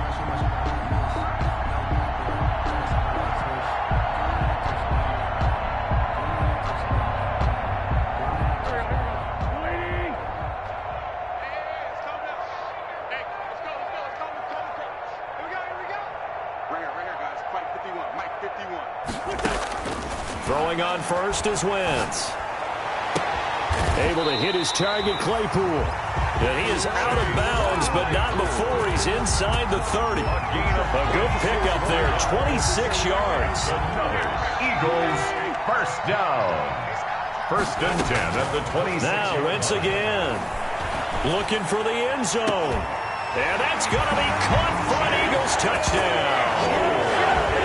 Throwing on first is Wentz. Able to hit his target, Claypool. And he is out of bounds, but not before he's inside the 30. A good pickup there, 26 yards. Eagles first down. 1st and 10 at the 26. Now Wentz again. Looking for the end zone. And that's going to be caught for an Eagles touchdown.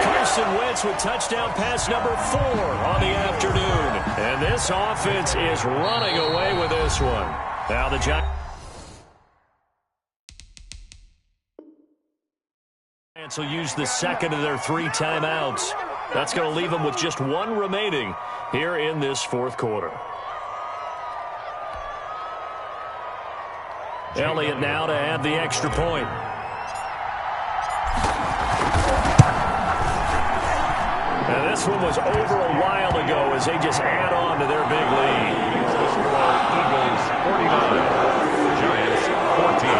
Carson Wentz with touchdown pass number 4 on the afternoon. And this offense is running away with this one. Now the Giants will use the second of their 3 timeouts. That's going to leave them with just 1 remaining here in this 4th quarter. Elliott now to add the extra point. And this one was over a while ago as they just add on to their big lead. The score, Eagles 49, Giants 14.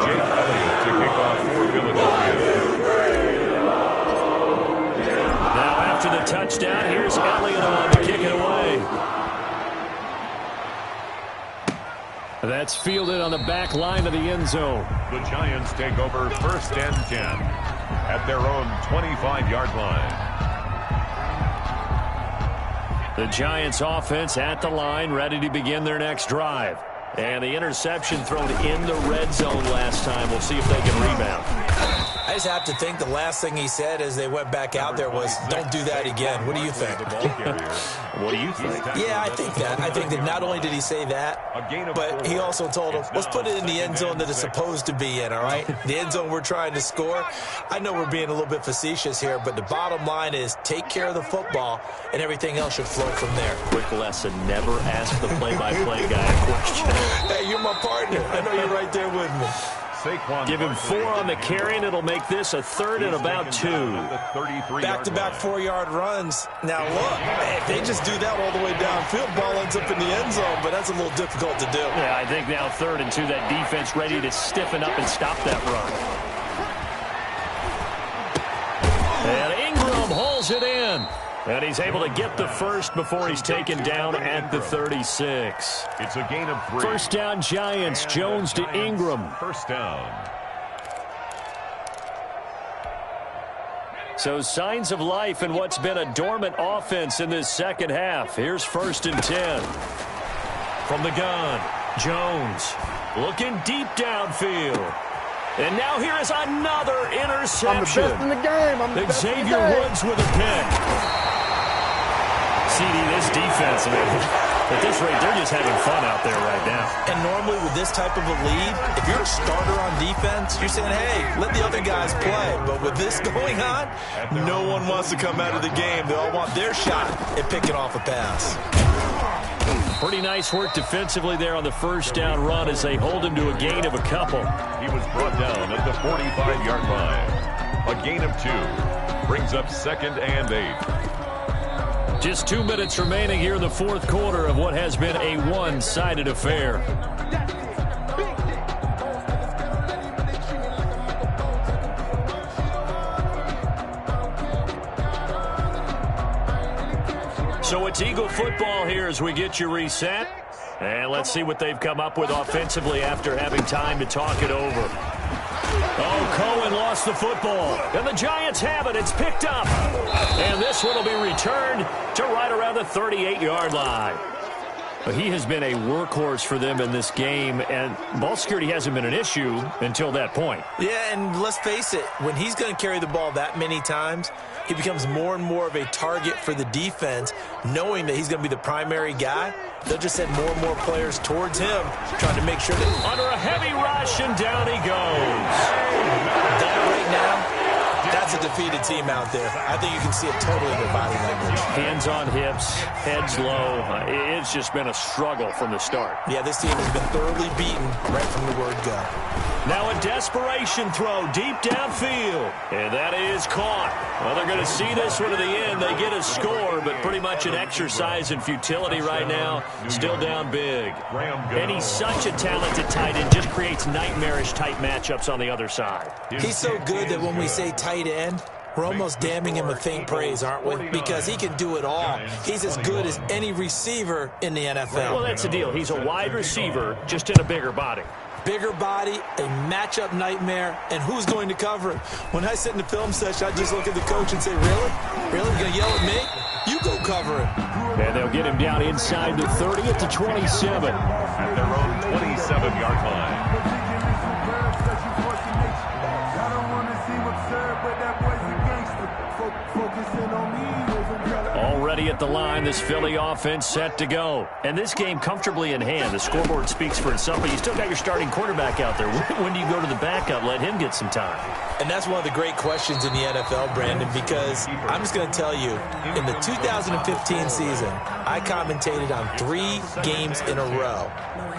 Jake Elliott to kick off for Philadelphia. Now after the touchdown, here's Elliott on to kick it away. That's fielded on the back line of the end zone. The Giants take over 1st and 10 at their own 25-yard line. The Giants offense at the line, ready to begin their next drive. And the interception thrown in the red zone last time. We'll see if they can rebound. I just have to think the last thing he said as they went back out there was, don't do that again. What do you think? What do you think? Yeah, I think that. I think that not only did he say that, but he also told him, let's put it in the end zone that it's supposed to be in, all right? The end zone we're trying to score. I know we're being a little bit facetious here, but the bottom line is take care of the football, and everything else should flow from there. Quick lesson, never ask the play-by-play guy a question. Hey, you're my partner. I know you're right there with me. Give him 4 on the carry, and it'll make this a 3rd and about 2. Back-to-back 4-yard runs. Now, look, if they just do that all the way downfield, ball ends up in the end zone, but that's a little difficult to do. Yeah, I think now 3rd and 2, that defense ready to stiffen up and stop that run. And Ingram hauls it in. And he's able to get the first before he's taken down at the 36. It's a gain of 3. First down, Giants. Jones to Ingram. First down. So signs of life in what's been a dormant offense in this second half. Here's 1st and 10. From the gun, Jones looking deep downfield. And now here is another interception. I'm the best in the game. I'm the best in the Xavier game. Woods with a pick. CD, this defense, at this rate, they're just having fun out there right now. And normally with this type of a lead, if you're a starter on defense, you're saying, hey, let the other guys play. But with this going on, no one wants to come out of the game. They all want their shot at picking off a pass. Pretty nice work defensively there on the first down run as they hold him to a gain of a couple. He was brought down at the 45-yard line. A gain of 2. Brings up 2nd and 8. Just 2 minutes remaining here in the 4th quarter of what has been a one-sided affair. So it's Eagle football here as we get you reset. And let's see what they've come up with offensively after having time to talk it over. Oh, Cohen lost the football. And the Giants have it. It's picked up. And this one will be returned to right around the 38-yard line. But he has been a workhorse for them in this game, and ball security hasn't been an issue until that point. Yeah, and let's face it, when he's going to carry the ball that many times, he becomes more and more of a target for the defense, knowing that he's going to be the primary guy. They'll just send more and more players towards him, trying to make sure that... Under a heavy rush, and down he goes. That right now, that's a defeated team out there. I think you can see it totally in their body language. Hands on hips, heads low. It's just been a struggle from the start. Yeah, this team has been thoroughly beaten right from the word go. Now a desperation throw deep downfield. And that is caught. Well, they're going to see this one to the end. They get a score, but pretty much an exercise in futility right now. Still down big. And he's such a talented tight end. Just creates nightmarish-type matchups on the other side. He's so good that when we say tight end, we're almost damning him with faint praise, aren't we? Because he can do it all. He's as good as any receiver in the NFL. Well, that's the deal. He's a wide receiver, just in a bigger body. Bigger body, a matchup nightmare, and who's going to cover it? When I sit in the film session, I just look at the coach and say, really? Really? You going to yell at me? You go cover it. And they'll get him down inside the 30 at the 27. At their own 27-yard line. Already at the line, this Philly offense set to go. And this game comfortably in hand. The scoreboard speaks for itself, but you still got your starting quarterback out there. When do you go to the backup? Let him get some time. And that's one of the great questions in the NFL, Brandon, because I'm just going to tell you, in the 2015 season, I commentated on 3 games in a row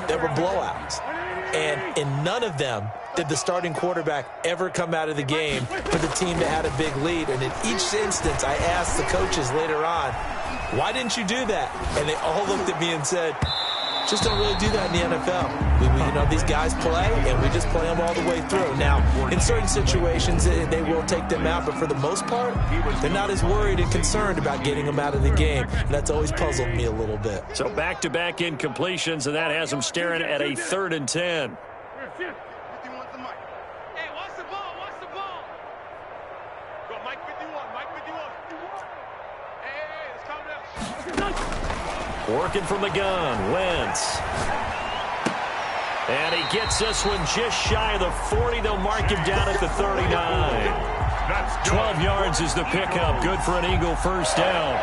that were blowouts. And in none of them did the starting quarterback ever come out of the game for the team that had a big lead. And in each instance, I asked the coaches later on, why didn't you do that? And they all looked at me and said, just don't really do that in the NFL. You know, these guys play, and we just play them all the way through. Now, in certain situations, they will take them out, but for the most part, they're not as worried and concerned about getting them out of the game. And that's always puzzled me a little bit. So back-to-back incompletions, and that has them staring at a 3rd and 10. Working from the gun, Wentz. And he gets this one just shy of the 40. They'll mark him down at the 39. 12 yards is the pickup. Good for an Eagle first down.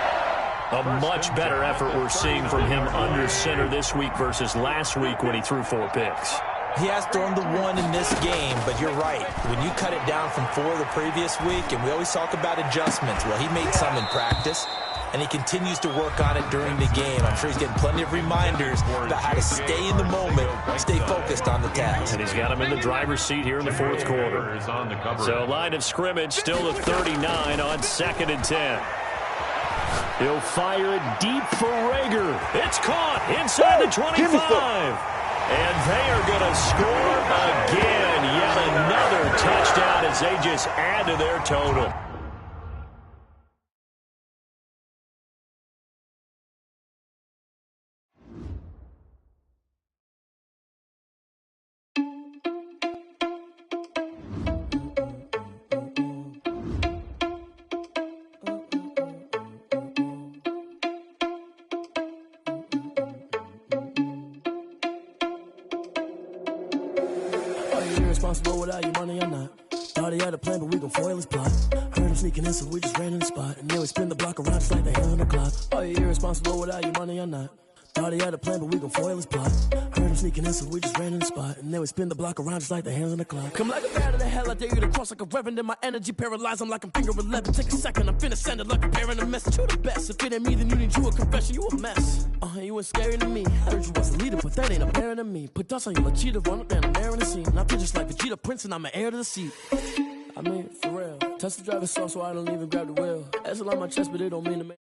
A much better effort we're seeing from him under center this week versus last week when he threw 4 picks. He has thrown the one in this game, but you're right. When you cut it down from 4 the previous week, and we always talk about adjustments, well, he made some in practice, and he continues to work on it during the game. I'm sure he's getting plenty of reminders about how to stay in the moment, stay focused on the task. And he's got him in the driver's seat here in the fourth quarter. So line of scrimmage still at 39 on 2nd and 10. He'll fire it deep for Rager. It's caught inside the 25. And they are going to score again. Yet another touchdown as they just add to their total. Responsible without your money or not. Thought he had a plan, but we gon' foil his plot. Heard him sneaking in, so we just ran in the spot. And then we spin the block around just like the hand on the clock. Are you irresponsible without your money or not? Thought he had a plan, but we gon' foil his plot. Heard him sneaking in, so we just ran in the spot. And then we spin the block around just like the hands on the clock. Come like a bat of the hell, I dare you to cross like a reverend. In my energy paralyzed, I'm like I'm finger 11. Take a second, I'm finna send it like a parent a message. You the best, if it ain't me, then you need you a confession. You a mess, you ain't scary to me. Heard you was a leader, but that ain't apparent to me. Put dust on you like cheetah, run up down, I'm there in the scene. I feel just like Vegeta Prince, and I'm an heir to the seat. I mean, for real. Touch the driver's soft, so I don't even grab the wheel. That's a lot on my chest, but it don't mean to make.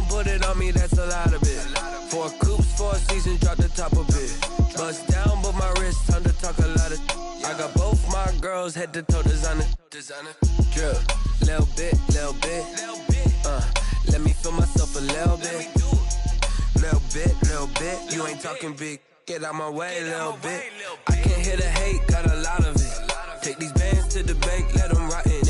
Put it on me, that's a lot of it. 4 coops, 4 seasons, drop the top of it. Bust down, but my wrist, time to talk a lot of. I got both my girls, head to toe designer. Drip, little bit. Let me feel myself a little bit. Little bit. You ain't talking big. Get out my way, little bit. I can't hear the hate, got a lot of it. Take these bands to the bank, let them rot in.